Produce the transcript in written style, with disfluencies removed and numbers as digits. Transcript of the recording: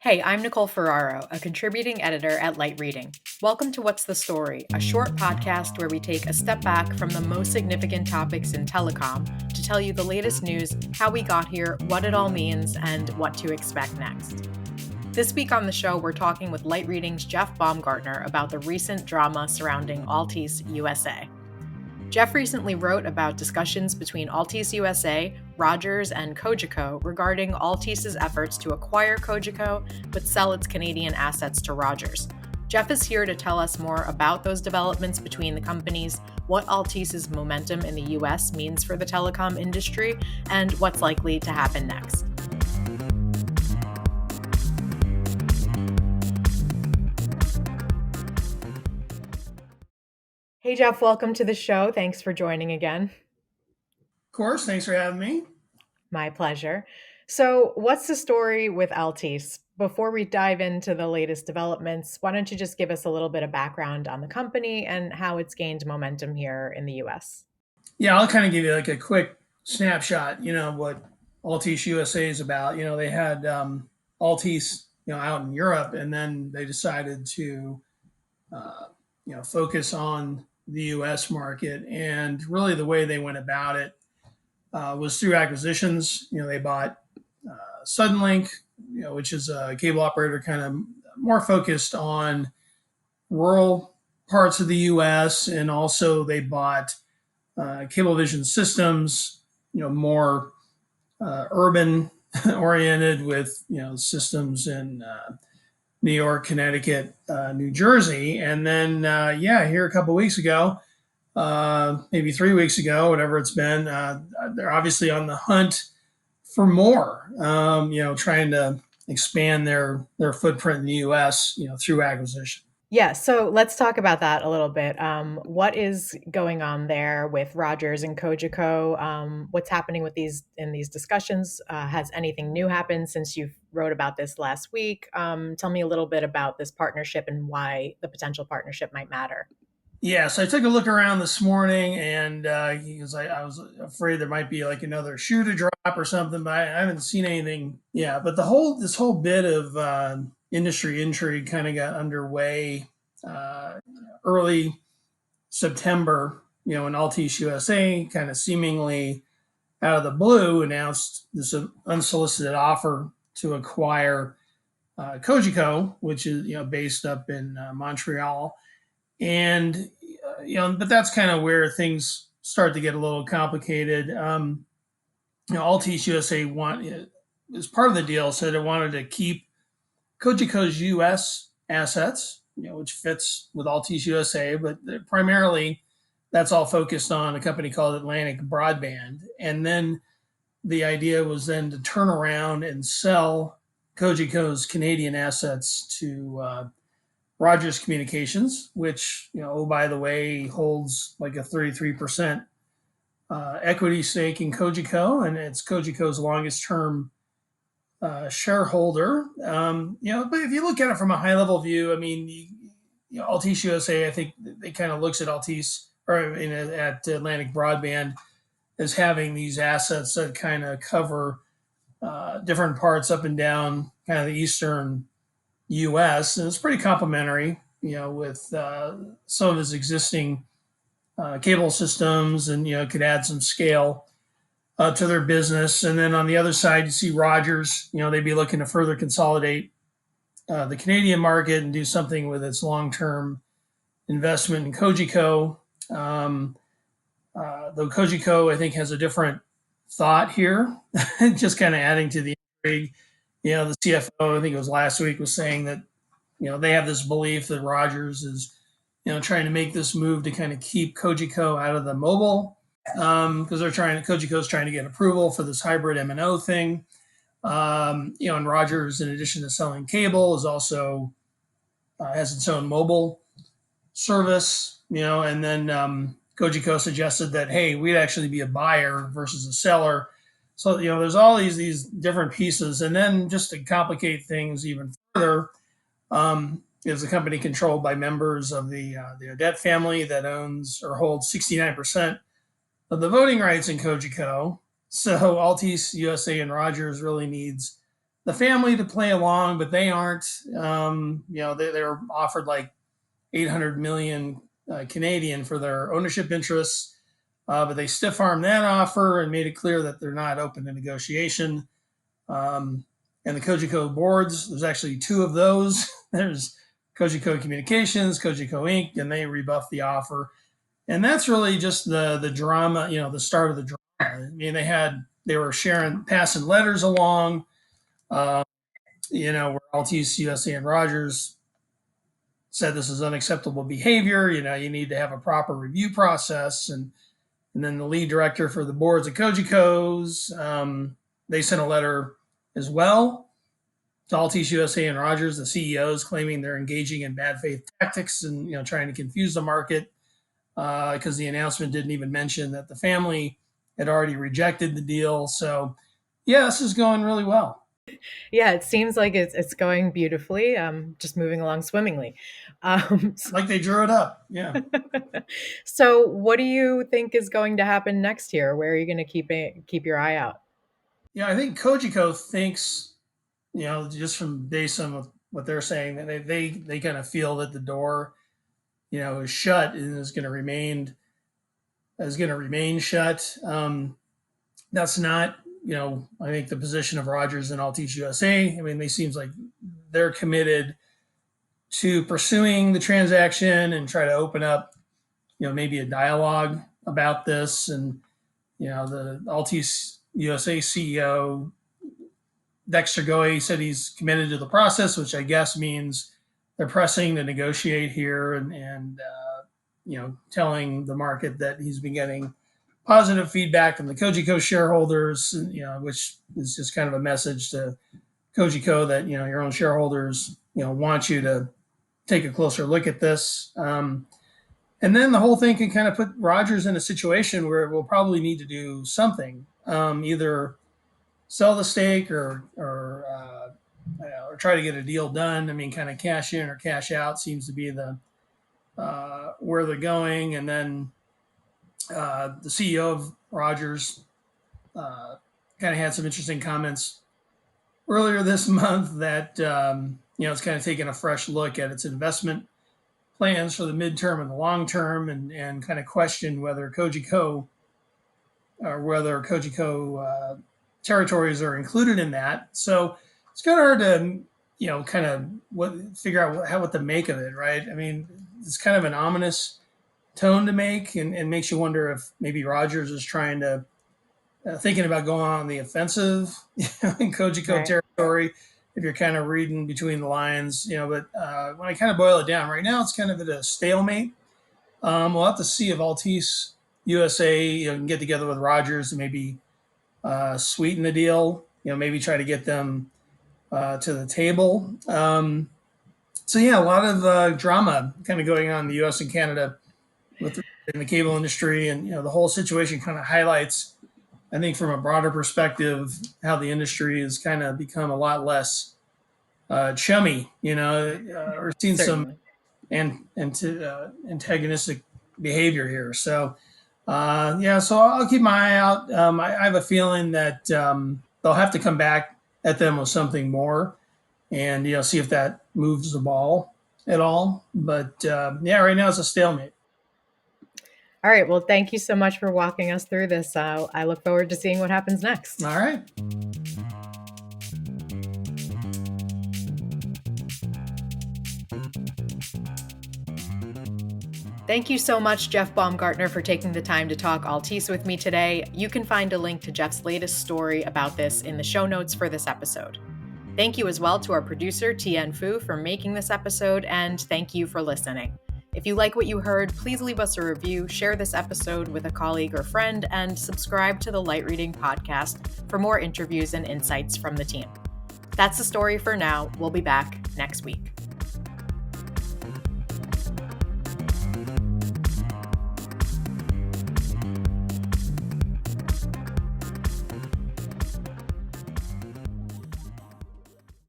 Hey, I'm Nicole Ferraro, a contributing editor at Light Reading. Welcome to What's the Story, a short podcast where we take a step back from the most significant topics in telecom to tell you the latest news, how we got here, what it all means, and what to expect next. This week on the show, we're talking with Light Reading's Jeff Baumgartner about the recent drama surrounding Altice USA. Jeff recently wrote about discussions between Altice USA, Rogers, and Cogeco regarding Altice's efforts to acquire Cogeco but sell its Canadian assets to Rogers. Jeff is here to tell us more about those developments between the companies, what Altice's momentum in the US means for the telecom industry, and what's likely to happen next. Hey, Jeff, welcome to the show. Thanks for joining again. Of course, thanks for having me. My pleasure. So, what's the story with Altice? Before we dive into the latest developments, why don't you just give us a little bit of background on the company and how it's gained momentum here in the US? Yeah, I'll kind of give you like a quick snapshot, what Altice USA is about. They had Altice, out in Europe, and then they decided to, focus on the US market. And really the way they went about it was through acquisitions. They bought Suddenlink, which is a cable operator kind of more focused on rural parts of the US. And also they bought Cablevision Systems, more urban oriented with, systems in New York, Connecticut, New Jersey. And then, here a couple of weeks ago, maybe 3 weeks ago, whatever it's been, they're obviously on the hunt for more, trying to expand their footprint in the U.S., through acquisition. Yeah, so let's talk about that a little bit. What is going on there with Rogers and Cogeco? What's happening with these discussions? Has anything new happened since you wrote about this last week? Tell me a little bit about this partnership and why the potential partnership might matter. Yeah, so I took a look around this morning, and because I was afraid there might be like another shoe to drop or something, but I haven't seen anything. Yeah, but this whole bit of industry intrigue kind of got underway uh, early September. When Altice USA kind of seemingly out of the blue announced this unsolicited offer to acquire Cogeco, which is based up in Montreal. And but that's kind of where things start to get a little complicated. Altice USA as part of the deal said it wanted to keep Cogeco's U.S. assets, which fits with Altice USA, but primarily that's all focused on a company called Atlantic Broadband. And then the idea was then to turn around and sell Cogeco's Canadian assets to Rogers Communications, which, oh, by the way, holds like a 33% equity stake in Cogeco, and it's Cogeco's longest term shareholder. But if you look at it from a high level view, I mean, Altice USA, I think they kind of looks at Altice or at Atlantic Broadband as having these assets that kind of cover different parts up and down kind of the eastern U.S. and it's pretty complementary, with some of his existing cable systems, and could add some scale to their business. And then on the other side, you see Rogers. They'd be looking to further consolidate the Canadian market and do something with its long-term investment in Cogeco. Though Cogeco, I think, has a different thought here, just kind of adding to the intrigue. The CFO, I think it was last week, was saying that they have this belief that Rogers is trying to make this move to kind of keep Cogeco out of the mobile, because Cogeco's trying to get approval for this hybrid MNO thing. And Rogers, in addition to selling cable, is also has its own mobile service. And then Cogeco suggested that, hey, we'd actually be a buyer versus a seller. So there's all these different pieces, and then just to complicate things even further, is a company controlled by members of the Odette family that owns or holds 69% of the voting rights in Cogeco. So Altice USA and Rogers really needs the family to play along, but they aren't. They were offered like 800 million Canadian for their ownership interests, but they stiff armed that offer and made it clear that they're not open to negotiation. Um, and the Cogeco boards, there's actually two of those. There's Cogeco Communications, Cogeco Inc., and they rebuffed the offer. And that's really just the drama, the start of the drama. I mean, they were passing letters along, uh, where Altice USA and Rogers said this is unacceptable behavior. You need to have a proper review process. And then the lead director for the boards of Cogeco's, they sent a letter as well to Altice USA and Rogers, the CEOs, claiming they're engaging in bad faith tactics and trying to confuse the market because the announcement didn't even mention that the family had already rejected the deal. So, yeah, this is going really well. Yeah, it seems like it's going beautifully, just moving along swimmingly. Like they drew it up. Yeah. So what do you think is going to happen next year? Where are you going to keep your eye out? Yeah, I think Cogeco thinks, just from based on what they're saying, that they kind of feel that the door, is shut and is going to remain shut. That's not, I think the position of Rogers and Altice USA. I mean, they seems like they're committed to pursuing the transaction and try to open up, maybe a dialogue about this. And, the Altice USA CEO, Dexter Goey, said he's committed to the process, which I guess means they're pressing to negotiate here and telling the market that he's been getting positive feedback from the Cogeco shareholders, which is just kind of a message to Cogeco that, your own shareholders, want you to take a closer look at this. And then the whole thing can kind of put Rogers in a situation where it will probably need to do something, either sell the stake or try to get a deal done. I mean, kind of cash in or cash out seems to be the where they're going. And then the CEO of Rogers kind of had some interesting comments earlier this month that it's kind of taking a fresh look at its investment plans for the midterm and the long term, and kind of question whether Cogeco territories are included in that. So it's kind of hard to kind of figure out what to make of it, right? I mean, it's kind of an ominous tone to make, and makes you wonder if maybe Rogers is trying to thinking about going on the offensive in Cogeco territory, if you're kind of reading between the lines, but when I kind of boil it down right now, it's kind of at a stalemate. We'll have to see if Altice USA can get together with Rogers and maybe sweeten the deal, maybe try to get them to the table. So yeah, a lot of drama kind of going on in the U.S. and Canada in the cable industry, and the whole situation kind of highlights, I think, from a broader perspective, how the industry has kind of become a lot less chummy. We're seeing some antagonistic behavior here. So so I'll keep my eye out. I have a feeling that they'll have to come back at them with something more, and see if that moves the ball at all. But right now it's a stalemate. All right. Well, thank you so much for walking us through this. I look forward to seeing what happens next. All right. Thank you so much, Jeff Baumgartner, for taking the time to talk Altice with me today. You can find a link to Jeff's latest story about this in the show notes for this episode. Thank you as well to our producer, Tien Fu, for making this episode, and thank you for listening. If you like what you heard, please leave us a review, share this episode with a colleague or friend, and subscribe to the Light Reading podcast for more interviews and insights from the team. That's the story for now. We'll be back next week.